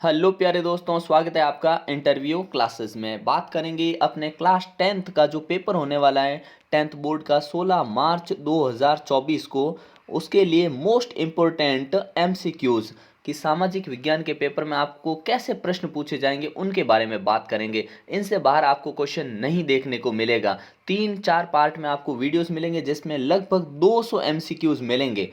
Hello प्यारे दोस्तों, स्वागत है आपका इंटरव्यू क्लासेस में। बात करेंगे अपने क्लास 10th का जो पेपर होने वाला है 10th बोर्ड का 16 मार्च 2024 को। उसके लिए मोस्ट इम्पोर्टेंट एमसीक्यूज़ कि सामाजिक विज्ञान के पेपर में आपको कैसे प्रश्न पूछे जाएंगे उनके बारे में बात करेंगे। इनसे बाहर आपको क्वेश्चन नहीं देखने को मिलेगा। 3-4 पार्ट में आपको वीडियोस मिलेंगे जिसमें लगभग 200 एमसीक्यूज़ मिलेंगे।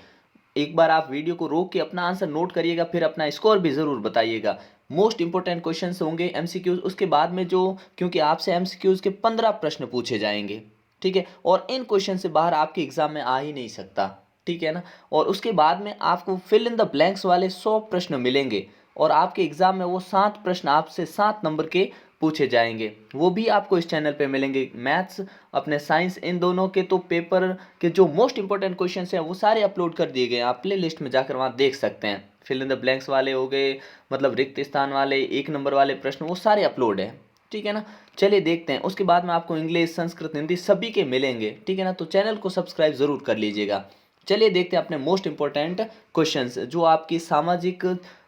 एक बार आप वीडियो को रोक के अपना आंसर नोट करिएगा, फिर अपना स्कोर भी ज़रूर बताइएगा। मोस्ट इंपोर्टेंट क्वेश्चंस होंगे एमसीक्यूज। उसके बाद में जो, क्योंकि आपसे एमसीक्यूज के 15 प्रश्न पूछे जाएंगे, ठीक है, और इन क्वेश्चन से बाहर आपके एग्जाम में आ ही नहीं सकता, ठीक है ना। और उसके बाद में आपको फिल इन द ब्लैंक्स वाले 100 प्रश्न मिलेंगे और आपके एग्जाम में वो 7 प्रश्न आपसे 7 नंबर के पूछे जाएंगे, वो भी आपको इस चैनल पे मिलेंगे। मैथ्स अपने साइंस इन दोनों के तो पेपर के जो मोस्ट इंपॉर्टेंट क्वेश्चंस हैं वो सारे अपलोड कर दिए गए हैं, आप प्ले लिस्ट में जाकर वहाँ देख सकते हैं। फिल इन द ब्लैंक्स वाले हो गए, मतलब रिक्त स्थान वाले, 1 नंबर वाले प्रश्न, वो सारे अपलोड हैं, ठीक है ना। चलिए देखते हैं। उसके बाद में आपको इंग्लिश, संस्कृत, हिंदी सभी के मिलेंगे, ठीक है ना। तो चैनल को सब्सक्राइब जरूर कर लीजिएगा। चलिए देखते हैं अपने मोस्ट इंपॉर्टेंट क्वेश्चंस जो आपकी सामाजिक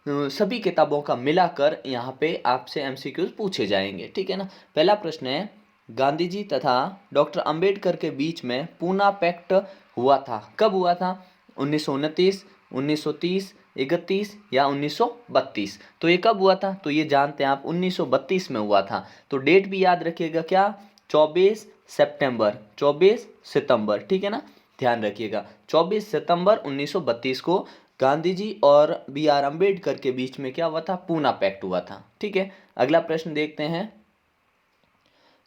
सभी किताबों का मिलाकर यहाँ पे आपसे एमसीक्यूज पूछे जाएंगे, ठीक है ना। पहला प्रश्न है, गांधी जी तथा डॉक्टर अंबेडकर के बीच में पूना पैक्ट हुआ था, कब हुआ था? 1929, 1930, 31 या 1932? तो ये कब हुआ था? तो ये जानते हैं आप, 1932 में हुआ था। तो डेट भी याद रखिएगा, क्या? 24 सितंबर, 24 सितंबर, ठीक है ना, ध्यान रखिएगा। 24 सितंबर 1932 को गांधी जी और बी आर अम्बेडकर के बीच में क्या हुआ था? पूना पैक्ट हुआ था, ठीक है। अगला प्रश्न देखते हैं।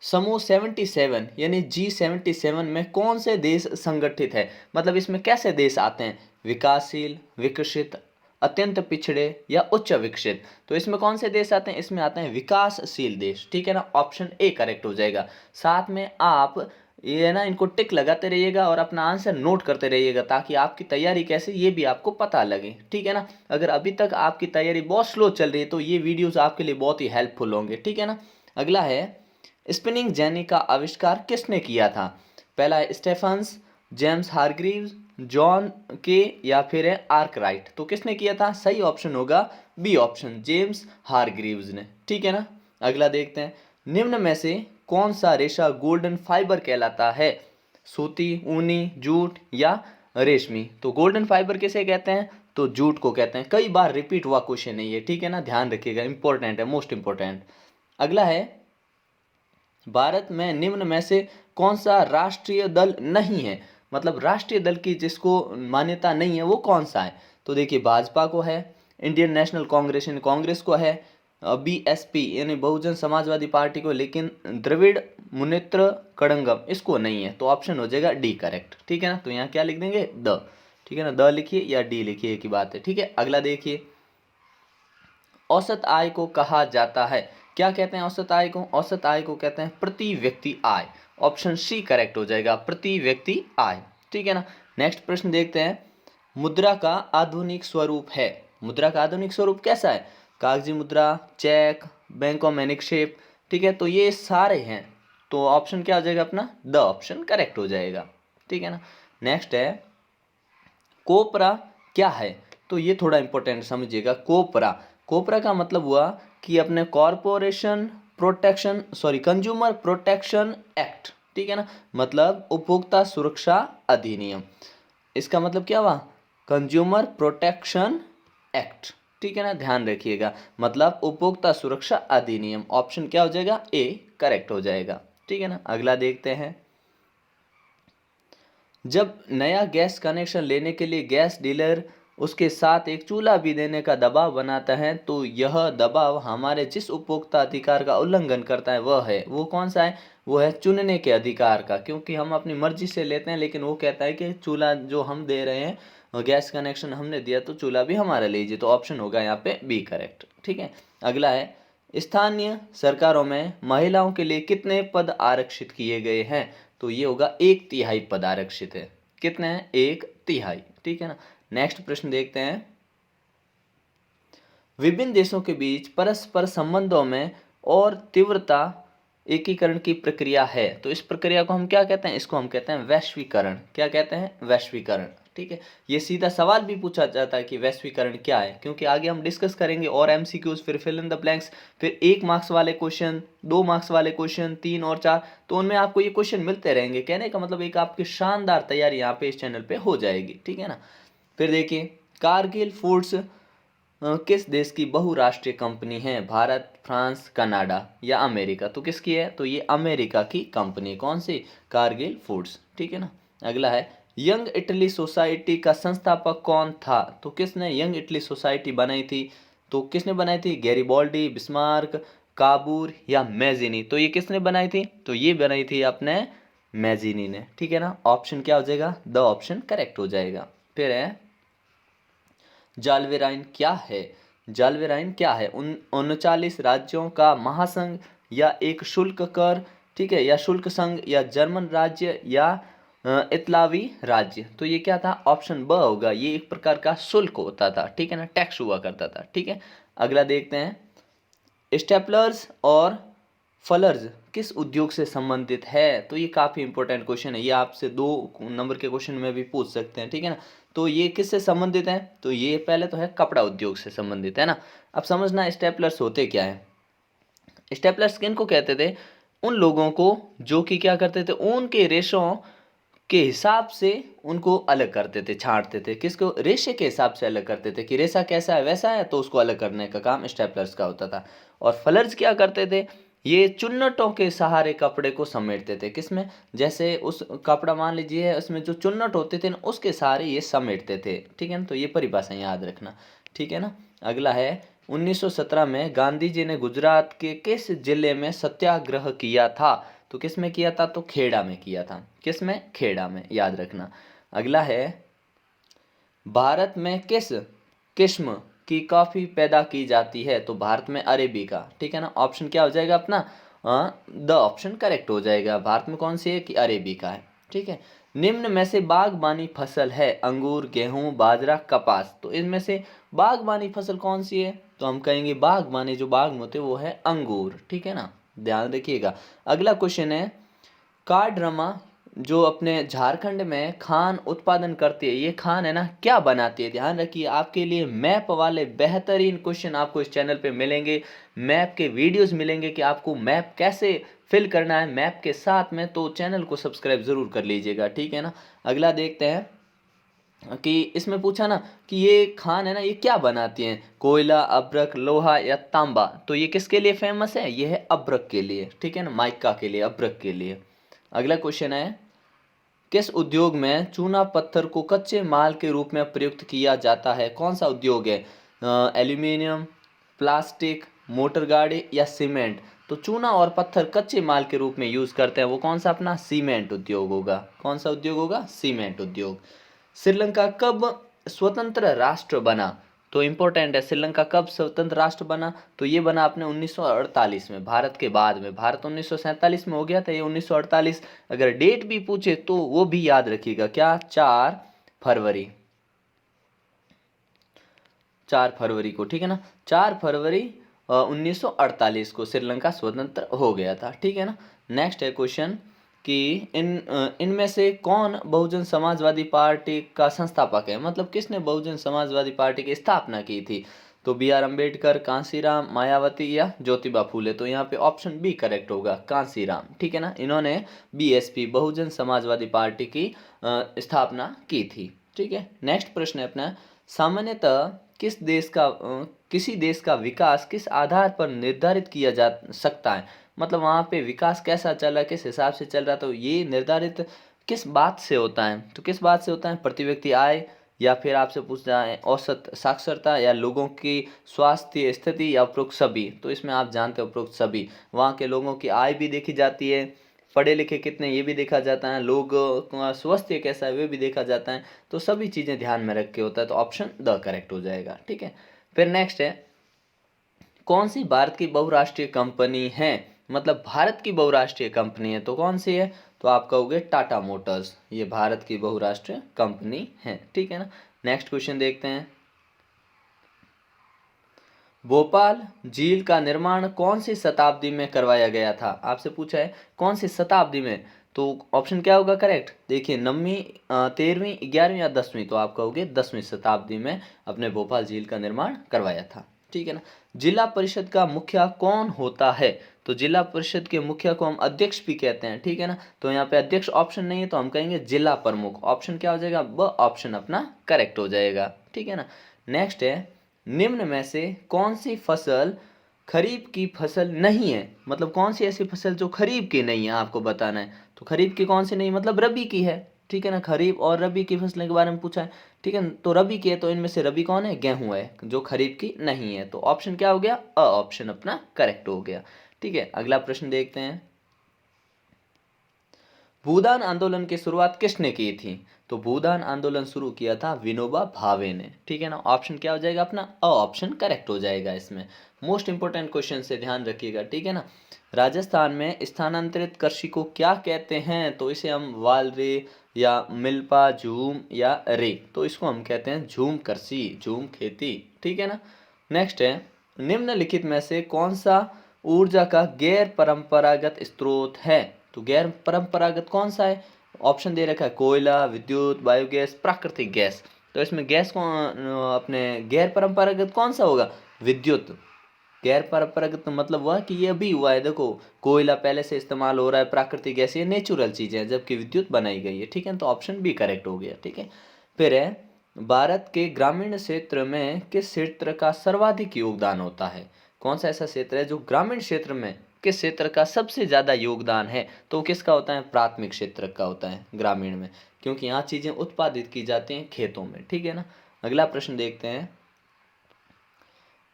समूह 77 यानी G77 में कौन से देश संगठित है? मतलब इसमें कैसे देश आते हैं? विकासशील, विकसित, अत्यंत पिछड़े या उच्च विकसित? तो इसमें कौन से देश आते हैं? इसमें आते हैं विकासशील देश, ठीक है ना। ऑप्शन ए करेक्ट हो जाएगा। साथ में आप ये है ना, इनको टिक लगाते रहिएगा और अपना आंसर नोट करते रहिएगा ताकि आपकी तैयारी कैसे ये भी आपको पता लगे, ठीक है ना। अगर अभी तक आपकी तैयारी बहुत स्लो चल रही है तो ये वीडियोस आपके लिए बहुत ही हेल्पफुल होंगे, ठीक है ना। अगला है, स्पिनिंग जेनी का आविष्कार किसने किया था? पहला है स्टेफन्स, जेम्स हारग्रीव्स, जॉन के या फिर है आर्कराइट? तो किसने किया था? सही ऑप्शन होगा बी ऑप्शन, जेम्स हारग्रीव्स ने, ठीक है ना। अगला देखते हैं, निम्न में से कौन सा रेशा गोल्डन फाइबर कहलाता है? सूती, ऊनी, जूट या रेशमी? तो गोल्डन फाइबर किसे कहते हैं? तो जूट को कहते हैं। कई बार रिपीट हुआ क्वेश्चन है ये, ठीक है ना, ध्यान रखिएगा, इंपॉर्टेंट है, मोस्ट इंपॉर्टेंट। अगला है, भारत में निम्न में से कौन सा राष्ट्रीय दल नहीं है? मतलब राष्ट्रीय दल की जिसको मान्यता नहीं है वो कौन सा है? तो देखिए, भाजपा को है, इंडियन नेशनल कांग्रेस यानी कांग्रेस को है, बीएसपी यानी बहुजन समाजवादी पार्टी को, लेकिन द्रविड़ मुनेत्र कड़ंगम इसको नहीं है। तो ऑप्शन हो जाएगा डी करेक्ट, ठीक है ना। तो यहाँ क्या लिख देंगे? द, ठीक है ना, द लिखिए या डी लिखिए, एक ही बात है, ठीक है। अगला देखिए, औसत आय को कहा जाता है, क्या कहते हैं औसत आय को? औसत आय को कहते हैं प्रति व्यक्ति आय। ऑप्शन सी करेक्ट हो जाएगा, प्रति व्यक्ति आय, ठीक है ना। नेक्स्ट प्रश्न देखते हैं, मुद्रा का आधुनिक स्वरूप है। मुद्रा का आधुनिक स्वरूप कैसा है? कागजी मुद्रा, चेक, बैंकों में निक्षेप, ठीक है। तो ये सारे हैं, तो ऑप्शन क्या हो जाएगा अपना? द ऑप्शन करेक्ट हो जाएगा, ठीक है ना। नेक्स्ट है, कोपरा क्या है? तो ये थोड़ा इंपॉर्टेंट समझिएगा। कोपरा, कोपरा का मतलब हुआ कि अपने corporation protection, sorry, consumer protection act, ठीक है ना, मतलब उपभोक्ता सुरक्षा अधिनियम। इसका मतलब क्या हुआ? कंज्यूमर प्रोटेक्शन एक्ट, ठीक है ना, ध्यान रखिएगा, मतलब उपभोक्ता सुरक्षा अधिनियम। ऑप्शन क्या हो जाएगा? ए करेक्ट हो जाएगा, ठीक है ना। अगला देखते हैं, जब नया गैस कनेक्शन लेने के लिए गैस डीलर उसके साथ एक चूल्हा भी देने का दबाव बनाता है तो यह दबाव हमारे जिस उपभोक्ता अधिकार का उल्लंघन करता है वह है, वो कौन सा है? वो है चुनने के अधिकार का, क्योंकि हम अपनी मर्जी से लेते हैं लेकिन वो कहता है कि चूल्हा जो हम दे रहे हैं, गैस कनेक्शन हमने दिया तो चूल्हा भी हमारा लीजिए। तो ऑप्शन होगा यहाँ पे बी करेक्ट, ठीक है। अगला है, स्थानीय सरकारों में महिलाओं के लिए कितने पद आरक्षित किए गए हैं? तो ये होगा 1/3 पद आरक्षित है। कितने हैं? 1/3, ठीक है ना। नेक्स्ट प्रश्न देखते हैं, विभिन्न देशों के बीच परस्पर संबंधों में और तीव्रता एकीकरण की प्रक्रिया है, तो इस प्रक्रिया को हम क्या कहते हैं? इसको हम कहते हैं वैश्वीकरण। क्या कहते हैं? वैश्वीकरण, ठीक है, ये सीधा सवाल भी पूछा जाता है कि वैश्वीकरण क्या है, क्योंकि आगे हम डिस्कस करेंगे और एमसीक्यूज, फिर फिल इन द ब्लैंक्स, फिर 1 मार्क्स वाले क्वेश्चन, 2 मार्क्स वाले क्वेश्चन, 3 और 4, तो उनमें आपको ये क्वेश्चन मिलते रहेंगे। कहने का मतलब एक आपकी शानदार तैयारी यहाँ पे इस चैनल पे हो जाएगी, ठीक है ना। फिर देखिए, कारगिल फूड्स किस देश की बहुराष्ट्रीय कंपनी है? भारत, फ्रांस, कनाडा या अमेरिका? तो किसकी है? तो ये अमेरिका की कंपनी। कौन सी? कारगिल फूड्स, ठीक है ना। अगला है, यंग इटली सोसाइटी का संस्थापक कौन था? तो किसने यंग इटली सोसाइटी बनाई थी? तो किसने बनाई थी? गैरिबॉल्डी, बिस्मार्क, काबूर या मैजिनी? तो ये किसने बनाई थी? तो ये बनाई थी अपने मैजिनी ने, ठीक है ना। ऑप्शन क्या हो जाएगा? द ऑप्शन करेक्ट हो जाएगा। फिर है, जाल्वेराइन क्या है? जाल्वेराइन क्या है? 39 राज्यों का महासंघ या एक शुल्क कर, ठीक है, या शुल्क संघ या जर्मन राज्य या इतालवी राज्य? तो ये क्या था? ऑप्शन ब होगा, ये एक प्रकार का शुल्क होता था, ठीक है ना, टैक्स हुआ करता था, ठीक है। अगला देखते हैं, स्टेपलर्स और फलर्स किस उद्योग से संबंधित है? तो ये काफ़ी इंपॉर्टेंट क्वेश्चन है, ये आपसे 2 नंबर के क्वेश्चन में भी पूछ सकते हैं, ठीक है ना। तो ये किससे संबंधित है? तो ये पहले तो है कपड़ा उद्योग से संबंधित है ना। अब समझना स्टेपलर्स होते क्या है। स्टेपलर्स किनको कहते थे? उन लोगों को जो कि क्या करते थे, ऊन के रेशों के हिसाब से उनको अलग करते थे, छांटते थे। किसको? रेशे के हिसाब से अलग करते थे कि रेशा कैसा है वैसा है, तो उसको अलग करने का काम स्टेपलर्स का होता था। और फलर्स क्या करते थे? ये चुन्नटों के सहारे कपड़े को समेटते थे। किसमें? जैसे उस कपड़ा मान लीजिए उसमें जो चुन्नट होते थे ना, उसके सहारे ये समेटते थे, ठीक है ना। तो ये परिभाषा याद रखना, ठीक है ना। अगला है, 1917 में गांधी जी ने गुजरात के किस जिले में सत्याग्रह किया था? तो किस में किया था? तो खेड़ा में किया था। किस में? खेड़ा में, याद रखना। अगला है, भारत में किस किस्म की कॉफी पैदा की जाती है? तो भारत में अरेबिका, ठीक है ना। ऑप्शन क्या हो जाएगा अपना? द ऑप्शन करेक्ट हो जाएगा। भारत में कौन सी है? कि अरेबिका है, ठीक है। निम्न में से बागबानी फसल है? अंगूर, गेहूं, बाजरा, कपास। तो इनमें से बागबानी फसल कौन सी है? तो हम कहेंगे बागबानी, जो बाग में होते हैं वो है अंगूर, ठीक है ना, ध्यान रखिएगा। अगला क्वेश्चन है, काडरमा जो अपने झारखंड में खान उत्पादन करती है, ये खान है ना, क्या बनाती है? ध्यान रखिए, आपके लिए मैप वाले बेहतरीन क्वेश्चन आपको इस चैनल पे मिलेंगे, मैप के वीडियोस मिलेंगे कि आपको मैप कैसे फिल करना है मैप के साथ में। तो चैनल को सब्सक्राइब जरूर कर लीजिएगा, ठीक है ना। अगला देखते हैं कि इसमें पूछा ना कि ये खान है ना, ये क्या बनाती हैं? कोयला, अब्रक, लोहा या तांबा? तो ये किसके लिए फेमस है? ये है अब्रक के लिए, ठीक है ना, माइका के लिए, अब्रक के लिए। अगला क्वेश्चन है, किस उद्योग में चूना पत्थर को कच्चे माल के रूप में प्रयुक्त किया जाता है? कौन सा उद्योग है? एल्यूमिनियम, प्लास्टिक, मोटर गाड़ी या सीमेंट? तो चूना और पत्थर कच्चे माल के रूप में यूज करते हैं, वो कौन सा? अपना सीमेंट उद्योग होगा। कौन सा उद्योग होगा? सीमेंट उद्योग। श्रीलंका कब स्वतंत्र राष्ट्र बना? तो इंपॉर्टेंट है, श्रीलंका कब स्वतंत्र राष्ट्र बना? तो ये बना अपने 1948 में, भारत के बाद में। भारत 1947 में हो गया था, ये 1948। अगर डेट भी पूछे तो वो भी याद रखिएगा, क्या? 4 फरवरी, 4 फरवरी को, ठीक है ना। 4 फरवरी 1948 को श्रीलंका स्वतंत्र हो गया था, ठीक है ना। नेक्स्ट है क्वेश्चन कि इनमें से कौन बहुजन समाजवादी पार्टी का संस्थापक है? मतलब किसने बहुजन समाजवादी पार्टी की स्थापना की थी? तो बी आर अम्बेडकर, कांसीराम, मायावती या ज्योतिबा फूले? तो यहाँ पे ऑप्शन बी करेक्ट होगा, कांसीराम, ठीक है ना। इन्होंने बीएसपी, बहुजन समाजवादी पार्टी की स्थापना की थी, ठीक है। नेक्स्ट प्रश्न है अपना, सामान्यतः किसी देश का विकास किस आधार पर निर्धारित किया जा सकता है? मतलब वहाँ पे विकास कैसा चल रहा है, किस हिसाब से चल रहा है, तो ये निर्धारित किस बात से होता है? तो किस बात से होता है? प्रति व्यक्ति आय, या फिर आपसे पूछ रहा है औसत साक्षरता, या लोगों की स्वास्थ्य स्थिति, या उपरोक्त सभी? तो इसमें आप जानते हो उपरोक्त सभी। वहाँ के लोगों की आय भी देखी जाती है, पढ़े लिखे कितने ये भी देखा जाता है, लोग का स्वास्थ्य कैसा है वे भी देखा जाता है। तो सभी चीज़ें ध्यान में रख के होता है, तो ऑप्शन द करेक्ट हो जाएगा, ठीक है। फिर नेक्स्ट है, कौन सी भारत की बहुराष्ट्रीय कंपनी है? मतलब भारत की बहुराष्ट्रीय कंपनी है, तो कौन सी है? तो आप कहोगे टाटा मोटर्स, ये भारत की बहुराष्ट्रीय कंपनी है, ठीक है ना। नेक्स्ट क्वेश्चन देखते हैं, भोपाल झील का निर्माण कौन सी शताब्दी में करवाया गया था? आपसे पूछा है कौन सी शताब्दी में? तो ऑप्शन क्या होगा करेक्ट? देखिए 9वीं 13वीं 11वीं या 10वीं, तो आप कहोगे 10वीं शताब्दी में अपने भोपाल झील का निर्माण करवाया था। ठीक है ना। जिला परिषद का मुखिया कौन होता है? तो जिला परिषद के मुखिया को हम अध्यक्ष भी कहते हैं। ठीक है ना। तो यहाँ पे अध्यक्ष ऑप्शन नहीं है तो हम कहेंगे जिला प्रमुख। ऑप्शन क्या हो जाएगा? ब ऑप्शन अपना करेक्ट हो जाएगा। ठीक है ना। नेक्स्ट है, निम्न में से कौन सी फसल खरीफ की फसल नहीं है? मतलब कौन सी ऐसी फसल जो खरीफ की नहीं है आपको बताना है। तो खरीफ की कौन सी नहीं, मतलब रबी की है। ठीक है ना। खरीफ और रबी की फसलों के बारे में पूछा है। ठीक है। तो रबी की है, तो इनमें से रबी कौन है? गेहूं है, जो खरीफ की नहीं है। तो ऑप्शन क्या हो गया? अ ऑप्शन अपना करेक्ट हो गया। ठीक है। अगला प्रश्न देखते हैं, भूदान आंदोलन की शुरुआत किसने की थी? तो भूदान आंदोलन शुरू किया था विनोबा भावे ने। ठीक है ना। ऑप्शन क्या हो जाएगा अपना? अ ऑप्शन करेक्ट हो जाएगा इसमें। मोस्ट इंपोर्टेंट क्वेश्चन से ध्यान रखिएगा। ठीक है ना। राजस्थान में स्थानांतरित कृषि को क्या कहते हैं? तो इसे हम वालरे या मिल्पा झूम या रे, तो इसको हम कहते हैं झूम कृषि, झूम खेती। ठीक है ना। नेक्स्ट है, निम्नलिखित में से कौन सा ऊर्जा का गैर परंपरागत स्रोत है? तो गैर परंपरागत कौन सा है? ऑप्शन दे रखा है कोयला, विद्युत, बायोगैस, प्राकृतिक गैस। तो इसमें गैस कौन अपने गैर परंपरागत कौन सा होगा? विद्युत। गैर परंपरागत मतलब हुआ कि ये अभी हुआ है, देखो कोयला पहले से इस्तेमाल हो रहा है, प्राकृतिक गैस ये नेचुरल चीजें हैं, जबकि विद्युत बनाई गई है। ठीक है। तो ऑप्शन बी करेक्ट हो गया। ठीक है। फिर है, भारत के ग्रामीण क्षेत्र में किस क्षेत्र का सर्वाधिक योगदान होता है? कौन सा ऐसा क्षेत्र है जो ग्रामीण क्षेत्र में किस क्षेत्र का सबसे ज्यादा योगदान है? तो किसका होता है? प्राथमिक क्षेत्र का होता है ग्रामीण में, क्योंकि यहाँ चीजें उत्पादित की जाती हैं खेतों में। ठीक है ना। अगला प्रश्न देखते हैं,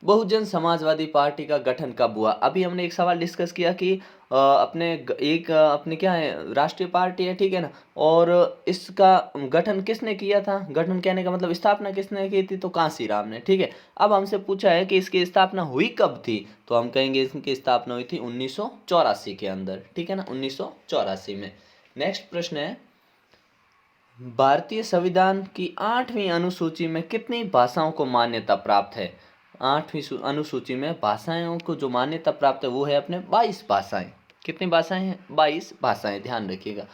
बहुजन समाजवादी पार्टी का गठन कब हुआ? अभी हमने एक सवाल डिस्कस किया कि अपने क्या है, राष्ट्रीय पार्टी है। ठीक है ना। और इसका गठन किसने किया था? गठन कहने का मतलब स्थापना किसने की थी? तो कांसीराम ने। ठीक है। अब हमसे पूछा है कि इसकी स्थापना हुई कब थी, तो हम कहेंगे इसकी स्थापना हुई थी 1984 के अंदर। ठीक है ना, 1984 में। नेक्स्ट प्रश्न है, भारतीय संविधान की 8वीं अनुसूची में कितनी भाषाओं को मान्यता प्राप्त है? 8वीं अनुसूची में भाषाओं को जो मान्यता प्राप्त है वो है अपने 22 भाषाएं। कितनी भाषाएं हैं? 22 भाषाएं, ध्यान रखिएगा।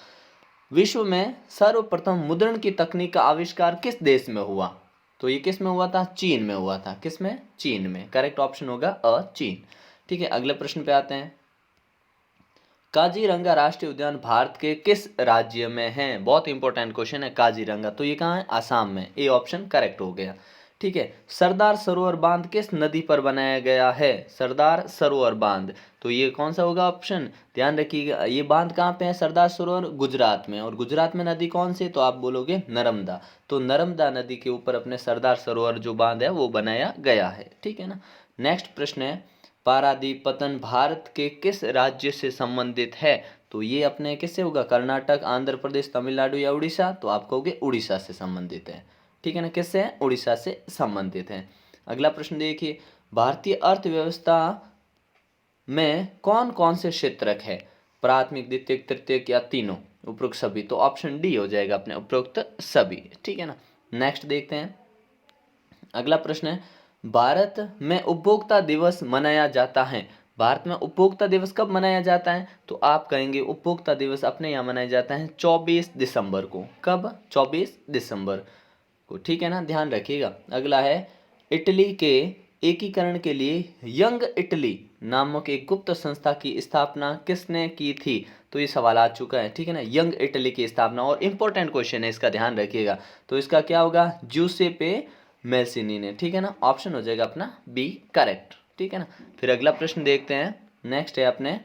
विश्व में सर्वप्रथम मुद्रण की तकनीक का आविष्कार किस देश में हुआ? तो ये किस में हुआ था? चीन में हुआ था। किस में? चीन में। करेक्ट ऑप्शन होगा अ चीन। ठीक है। अगले प्रश्न पे आते हैं, काजीरंगा राष्ट्रीय उद्यान भारत के किस राज्य में है? बहुत इंपॉर्टेंट क्वेश्चन है काजीरंगा। तो ये कहाँ है? आसाम में। ए ऑप्शन करेक्ट हो गया। ठीक है। सरदार सरोवर बांध किस नदी पर बनाया गया है? सरदार सरोवर बांध, तो ये कौन सा होगा ऑप्शन? ध्यान रखिएगा, ये बांध कहाँ पे है? सरदार सरोवर गुजरात में। और गुजरात में नदी कौन सी? तो आप बोलोगे नर्मदा। तो नर्मदा नदी के ऊपर अपने सरदार सरोवर जो बांध है वो बनाया गया है। ठीक है ना। नेक्स्ट प्रश्न है, पारादीप पतन भारत के किस राज्य से संबंधित है? तो ये अपने किससे होगा? कर्नाटक, आंध्र प्रदेश, तमिलनाडु या उड़ीसा? तो आप कहोगे उड़ीसा से संबंधित है। ठीक है ना। किससे है? उड़ीसा से संबंधित है। अगला प्रश्न देखिए, भारतीय अर्थव्यवस्था में कौन कौन से क्षेत्रक है? प्राथमिक, द्वितीयक, तृतीयक या तीनों? उपरोक्त सभी। तो ऑप्शन डी हो जाएगा अपने उपरोक्त सभी। ठीक है ना। नेक्स्ट देखते हैं, अगला प्रश्न है, भारत में उपभोक्ता दिवस मनाया जाता है। भारत में उपभोक्ता दिवस कब मनाया जाता है? तो आप कहेंगे उपभोक्ता दिवस अपने यहाँ मनाया जाता है 24 दिसंबर को। कब? 24 दिसंबर को। ठीक है ना, ध्यान रखिएगा। अगला है, इटली के एकीकरण के लिए यंग इटली नामक एक गुप्त संस्था की स्थापना किसने की थी? तो ये सवाल आ चुका है। ठीक है ना, यंग इटली की स्थापना, और इंपॉर्टेंट क्वेश्चन है इसका, ध्यान रखिएगा। तो इसका क्या होगा? ज्यूसेपे मेल्सिनी ने। ठीक है ना, ऑप्शन हो जाएगा अपना बी करेक्ट। ठीक है ना। फिर अगला प्रश्न देखते हैं, नेक्स्ट है अपने,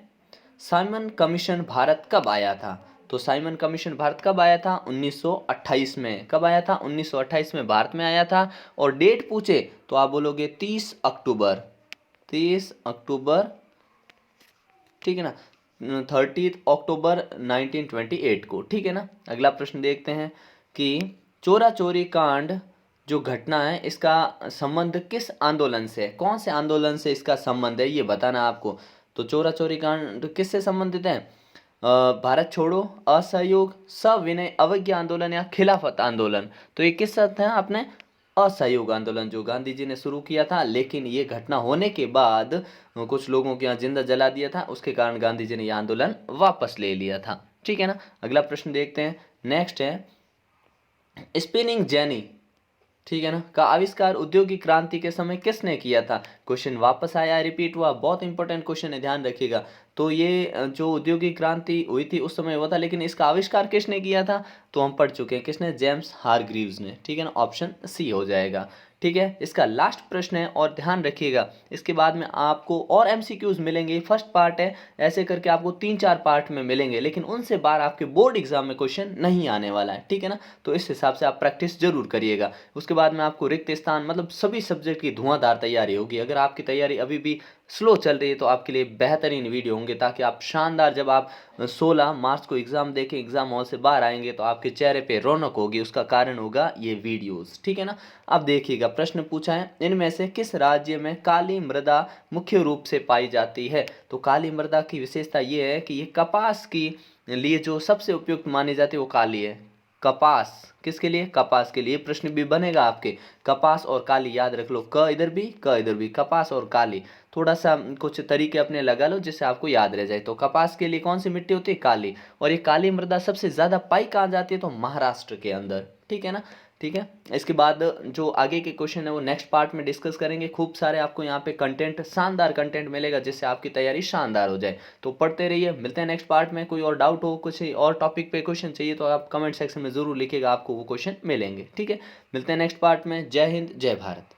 साइमन कमीशन भारत कब आया था? तो साइमन कमीशन भारत कब आया था? 1928 में। कब आया था? 1928 में भारत में आया था। और डेट पूछे तो आप बोलोगे 30 अक्टूबर। 30 अक्टूबर। ठीक है ना, 30 अक्टूबर 1928 को। ठीक है ना। अगला प्रश्न देखते हैं कि चोरा चोरी कांड जो घटना है इसका संबंध किस आंदोलन से है? कौन से आंदोलन से इसका संबंध है ये बताना आपको। तो चोरा चोरी कांड किससे संबंधित है? भारत छोड़ो, असहयोग, सविनय अवज्ञा आंदोलन या खिलाफत आंदोलन? तो ये किस साथ है? आपने असहयोग आंदोलन जो गांधी जी ने शुरू किया था, लेकिन ये घटना होने के बाद कुछ लोगों के यहाँ जिंदा जला दिया था, उसके कारण गांधी जी ने यह आंदोलन वापस ले लिया था। ठीक है ना। अगला प्रश्न देखते हैं। नेक्स्ट है स्पिनिंग जेनी, ठीक है ना, का आविष्कार औद्योगिक क्रांति के समय किसने किया था। क्वेश्चन वापस आया, रिपीट हुआ, बहुत इंपॉर्टेंट क्वेश्चन है, ध्यान रखिएगा। तो ये जो औद्योगिक क्रांति हुई थी उस समय हुआ था, लेकिन इसका आविष्कार किसने किया था तो हम पढ़ चुके हैं, किसने, जेम्स हारग्रीव्स ने, ठीक है ना, ऑप्शन सी हो जाएगा। ठीक है, इसका लास्ट प्रश्न है और ध्यान रखिएगा इसके बाद में आपको और एमसीक्यूज मिलेंगे। फर्स्ट पार्ट है, ऐसे करके आपको 3-4 पार्ट में मिलेंगे, लेकिन उनसे बाहर आपके बोर्ड एग्जाम में क्वेश्चन नहीं आने वाला है, ठीक है ना। तो इस हिसाब से आप प्रैक्टिस जरूर करिएगा। उसके बाद में आपको रिक्त स्थान मतलब सभी सब्जेक्ट की धुआंधार तैयारी होगी। अगर आपकी तैयारी अभी भी स्लो चल रही है तो आपके लिए बेहतरीन वीडियो होंगे, ताकि आप शानदार जब आप 16 मार्च को एग्जाम देखें, एग्जाम हॉल से बाहर आएंगे तो आपके चेहरे पे रौनक होगी। उसका कारण होगा ये वीडियोस, ठीक है ना। अब देखिएगा, प्रश्न पूछा है इनमें से किस राज्य में काली मृदा मुख्य रूप से पाई जाती है। तो काली मृदा की विशेषता ये है कि ये कपास की लिए जो सबसे उपयुक्त मानी जाती है वो काली है। कपास किसके लिए, कपास के लिए। प्रश्न भी बनेगा आपके, कपास और काली याद रख लो, क इधर भी क इधर भी, कपास और काली। थोड़ा सा कुछ तरीके अपने लगा लो जिससे आपको याद रह जाए। तो कपास के लिए कौन सी मिट्टी होती है, काली। और ये काली मृदा सबसे ज्यादा पाई कहाँ जाती है तो महाराष्ट्र के अंदर, ठीक है ना। ठीक है, इसके बाद जो आगे के क्वेश्चन है वो नेक्स्ट पार्ट में डिस्कस करेंगे। खूब सारे आपको यहाँ पे कंटेंट, शानदार कंटेंट मिलेगा जिससे आपकी तैयारी शानदार हो जाए। तो पढ़ते रहिए, मिलते हैं नेक्स्ट पार्ट में। कोई और डाउट हो, कुछ और टॉपिक पे क्वेश्चन चाहिए तो आप कमेंट सेक्शन में जरूर लिखिएगा, आपको वो क्वेश्चन मिलेंगे, ठीक है। मिलते हैं नेक्स्ट पार्ट में। जय हिंद, जय भारत।